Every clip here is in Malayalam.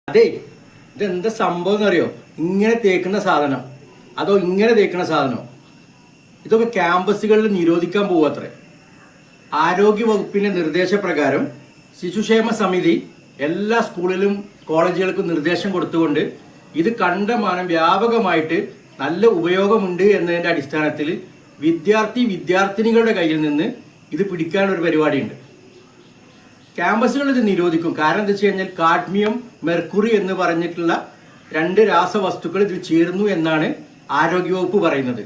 അതെ, ഇതെന്താ സംഭവം എന്നറിയോ? ഇങ്ങനെ തേക്കുന്ന സാധനം അതോ ഇങ്ങനെ തേക്കുന്ന സാധനമോ? ഇതൊക്കെ ക്യാമ്പസുകളിൽ നിരോധിക്കാൻ പോവത്രേ. ആരോഗ്യ വകുപ്പിന്റെ നിർദ്ദേശപ്രകാരം ശിശുക്ഷേമ സമിതി എല്ലാ സ്കൂളിലും കോളേജുകൾക്കും നിർദ്ദേശം കൊടുത്തുകൊണ്ട് ഇത് കണ്ടമാനം വ്യാപകമായിട്ട് നല്ല ഉപയോഗമുണ്ട് എന്നതിൻ്റെ അടിസ്ഥാനത്തിൽ വിദ്യാർത്ഥിനികളുടെ കയ്യിൽ നിന്ന് ഇത് പിടിക്കാനൊരു പരിപാടിയുണ്ട്. ക്യാമ്പസുകൾ ഇത് നിരോധിക്കും. കാരണം എന്താ വെച്ച് കഴിഞ്ഞാൽ കാഡ്മിയം, മെർക്കുറി എന്ന് പറഞ്ഞിട്ടുള്ള 2 രാസവസ്തുക്കൾ ഇതിൽ ചേർന്നു എന്നാണ് ആരോഗ്യവകുപ്പ് പറയുന്നത്.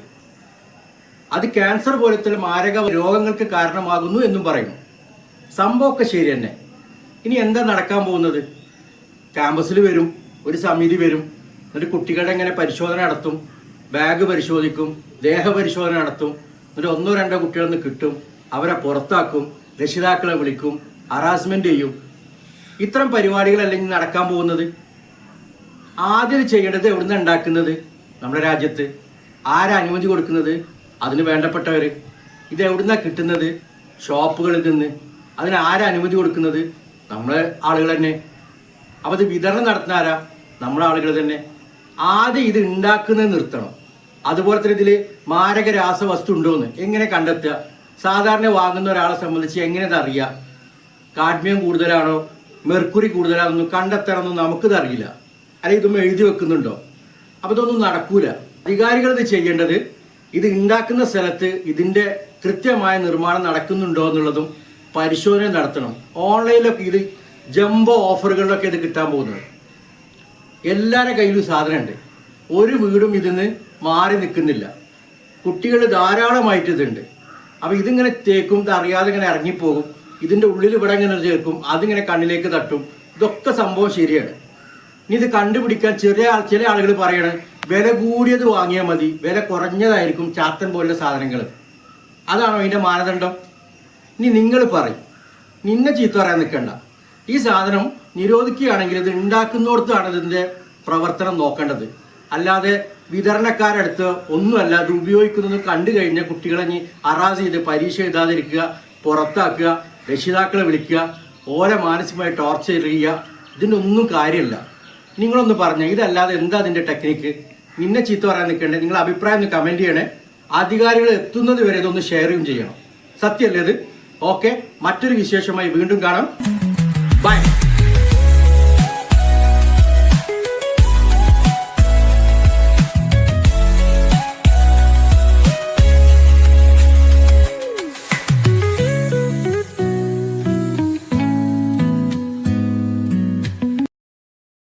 അത് ക്യാൻസർ പോലത്തെ മാരക രോഗങ്ങൾക്ക് കാരണമാകുന്നു എന്നും പറയുന്നു. സംഭവമൊക്കെ ശരി തന്നെ. ഇനി എന്താ നടക്കാൻ പോകുന്നത്? ക്യാമ്പസിൽ വരും, ഒരു സമിതി വരും, എന്നിട്ട് കുട്ടികളുടെ ഇങ്ങനെ പരിശോധന നടത്തും, ബാഗ് പരിശോധിക്കും, ദേഹപരിശോധന നടത്തും, എന്നിട്ട് 1-2 കുട്ടികളൊന്ന് കിട്ടും, അവരെ പുറത്താക്കും, രക്ഷിതാക്കളെ വിളിക്കും, ഹറാസ്മെന്റ് ചെയ്യും. ഇത്തരം പരിപാടികളല്ലെങ്കിൽ നടക്കാൻ പോകുന്നത്. ആദ്യം ചെയ്യേണ്ടത് എവിടുന്ന് ഉണ്ടാക്കുന്നത്? നമ്മുടെ രാജ്യത്ത്. ആരാ അനുമതി കൊടുക്കുന്നത്? അതിന് വേണ്ടപ്പെട്ടവർ. ഇത് എവിടുന്നാ കിട്ടുന്നത്? ഷോപ്പുകളിൽ നിന്ന്. അതിന് ആരാ അനുമതി കൊടുക്കുന്നത്? നമ്മളെ ആളുകൾ തന്നെ. അപ്പോൾ ഇത് വിതരണം നടത്തുന്ന ആരാ? നമ്മളെ ആളുകൾ തന്നെ. ആദ്യം ഇത് ഉണ്ടാക്കുന്നത് നിർത്തണം. അതുപോലെ തന്നെ ഇതിൽ മാരക രാസവസ്തു ഉണ്ടോയെന്ന് എങ്ങനെ കണ്ടെത്തുക? സാധാരണ വാങ്ങുന്ന ഒരാളെ സംബന്ധിച്ച് എങ്ങനെ ഇത് അറിയാം? കാഡ്മിയം കൂടുതലാണോ മെർക്കുറി കൂടുതലാണെന്നും കണ്ടെത്തണമെന്നും നമുക്കിത് അറിയില്ല. അല്ലെങ്കിൽ ഇതൊന്നും എഴുതി വെക്കുന്നുണ്ടോ? അപ്പോൾ ഇതൊന്നും നടക്കൂല. അധികാരികൾ ഇത് ചെയ്യേണ്ടത് ഇത് ഉണ്ടാക്കുന്ന സ്ഥലത്ത് ഇതിൻ്റെ കൃത്യമായ നിർമ്മാണം നടക്കുന്നുണ്ടോ എന്നുള്ളതും പരിശോധന നടത്തണം. ഓൺലൈനിലൊക്കെ ഇത് ജംബോ ഓഫറുകളിലൊക്കെ ഇത് കിട്ടാൻ പോകുന്നത്. എല്ലാവരുടെ കയ്യിലും സാധനമുണ്ട്. ഒരു വീടും ഇതിന്ന് മാറി നിൽക്കുന്നില്ല. കുട്ടികൾ ധാരാളമായിട്ട് ഇതുണ്ട്. അപ്പോൾ ഇതിങ്ങനെ തേക്കും, ഇത് അറിയാതെ ഇങ്ങനെ ഇറങ്ങിപ്പോകും. ഇതിൻ്റെ ഉള്ളിൽ ഇവിടെ ഇങ്ങനെ ചേർക്കും, അതിങ്ങനെ കണ്ണിലേക്ക് തട്ടും. ഇതൊക്കെ സംഭവം ശരിയാണ്. ഇനി ഇത് കണ്ടുപിടിക്കാൻ ചില ആളുകൾ പറയണ വില കൂടിയത് വാങ്ങിയാൽ മതി, വില കുറഞ്ഞതായിരിക്കും ചാത്തൻ പോലുള്ള സാധനങ്ങൾ. അതാണോ അതിൻ്റെ മാനദണ്ഡം? ഇനി നിങ്ങൾ പറയും, നിന്നെ ചീത്ത പറയാൻ നിൽക്കണ്ട. ഈ സാധനം നിരോധിക്കുകയാണെങ്കിൽ ഇത് ഉണ്ടാക്കുന്നിടത്താണ് ഇതിൻ്റെ പ്രവർത്തനം നോക്കേണ്ടത്. അല്ലാതെ വിതരണക്കാരടുത്ത് ഒന്നുമല്ല. ഇത് ഉപയോഗിക്കുന്നത് കണ്ടു കഴിഞ്ഞാൽ കുട്ടികളെ ഇനി ഹറാസ് ചെയ്ത് പരീക്ഷ എഴുതാതിരിക്കുക, പുറത്താക്കുക, രക്ഷിതാക്കളെ വിളിക്കുക, ഓരോ മാനസികമായി ടോർച്ചർ ചെയ്യുക. ഇതിനൊന്നും കാര്യമില്ല. നിങ്ങളൊന്ന് പറഞ്ഞാൽ ഇതല്ലാതെ എന്താ അതിൻ്റെ ടെക്നിക്ക്? നിന്നെ ചീത്ത പറയാൻ നിൽക്കേണ്ടത്. നിങ്ങളുടെ അഭിപ്രായം ഒന്ന് കമൻറ്റ് ചെയ്യണേ. അധികാരികൾ എത്തുന്നത് വരെ ഇതൊന്ന് ഷെയറും ചെയ്യണം. സത്യമല്ലേ ഇത്? ഓക്കെ, മറ്റൊരു വിശേഷമായി വീണ്ടും കാണാം. ബൈ.